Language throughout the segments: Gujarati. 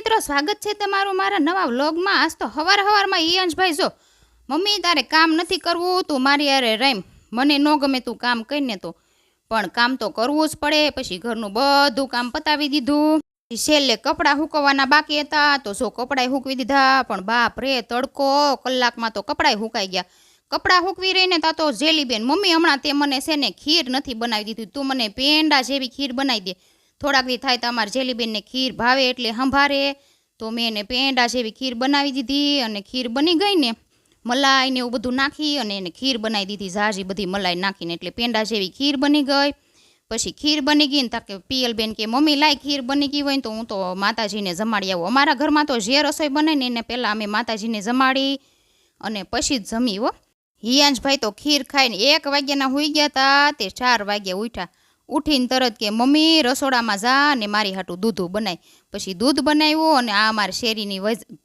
મિત્રો, સ્વાગત છે તમારું મારા નવા વ્લોગમાં। આજ તો હવારમાં ઈયાંશભાઈ જો, મમ્મી તારે કામ નથી કરવું, તું મારી હારે રમ, મને ન ગમે તું કામ કરીને તો, પણ કામ તો કરવું જ પડે। પછી ઘરનું બધું કામ પતાવી દીધું, છેલ્લે કપડાં હુકવવાના બાકી હતા તો જો કપડાં હુકવી દીધા, પણ બાપ રે તડકો, કલાકમાં તો કપડાં હુકાઈ ગયા। કપડાં હુકવી રહીને તા તો જેલીબેન, મમ્મી હમણાં તે મને છે ને ખીર નથી બનાવી દીધી, તું મને પેંડા જેવી ખીર બનાવી દે। થોડાક દી થાય તમારે જેલીબેનને ખીર ભાવે એટલે સંભારે, તો મેં એને પેંડા જેવી ખીર બનાવી દીધી। અને ખીર બની ગઈ ને, મલાઈ ને એવું બધું નાખી અને એને ખીર બનાવી દીધી, ઝાઝી બધી મલાઈ નાખીને, એટલે પેંડા જેવી ખીર બની ગઈ। પછી ખીર બની ગઈ ને તાકે પિયલબેન કે મમ્મી લાય ખીર બની ગઈ હોય ને તો હું તો માતાજીને જમાડી આવું। અમારા ઘરમાં તો જે રસોઈ બને ને એને પહેલાં અમે માતાજીને જમાડી અને પછી જ જમી હો। હિયાંશભાઈ તો ખીર ખાઈને 1 વાગ્યાના હોઈ ગયા હતા, તે 4 વાગ્યા ઉઠ્યા। ઉઠીને તરત કે મમ્મી રસોડામાં જા ને મારી હાટું દૂધ બનાવી। પછી દૂધ બનાવ્યું અને આ અમારી શેરીની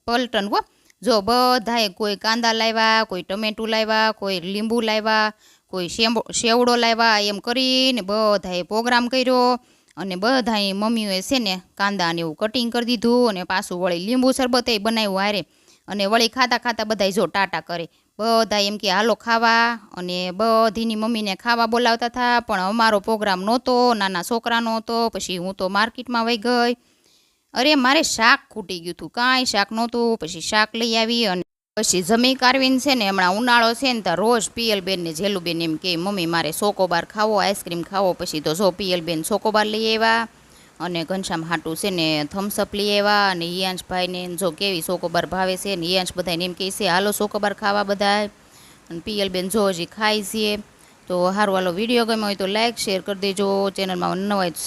પલટન હો, જો બધાએ કોઈ કાંદા લાવ્યા, કોઈ ટમેટું લાવ્યા, કોઈ લીંબુ લાવ્યા, કોઈ સેવડો લાવ્યા, એમ કરીને બધાએ પ્રોગ્રામ કર્યો। અને બધાએ મમ્મીઓએ છે ને કાંદાને એવું કટિંગ કરી દીધું અને પાછું વળી લીંબુ શરબત એ બનાવ્યું હારે। અને વળી ખાતા ખાતા બધાય જો ટાટા કરે, બધા એમ કે હાલો ખાવા, અને બધીની મમ્મીને ખાવા બોલાવતા હતા, પણ અમારો પ્રોગ્રામ નહોતો, નાના છોકરાનો હતો। પછી હું તો માર્કેટમાં વહી ગઈ, અરે મારે શાક ખૂટી ગયું હતું, કાંઈ શાક નહોતું। પછી શાક લઈ આવી અને પછી જમી કારવીને છે ને, હમણાં ઉનાળો છે ને ત્યાં રોજ પિયલબેન ને જેલુબેન એમ કે મમ્મી મારે ચોકોબાર ખાવો, આઈસ્ક્રીમ ખાવો। પછી તો જો પિયલબેન ચોકોબાર લઈ આવ્યા અને ઘનશ્યામ હાટું છે ને થમ્સઅપ લઈ આવ્યા। અને ઈયાંશભાઈને જો કેવી ચોકોબાર ભાવે છે ને, ઈયાંશ બધાને એમ કહે છે હાલો ચોકોબાર ખાવા બધાય। અને પિયલબેન જો હજી ખાઈ છીએ। તો સારું, હાલો વિડીયો ગમ્યો હોય તો લાઈક શેર કરી દેજો, ચેનલમાં નવા હોય તો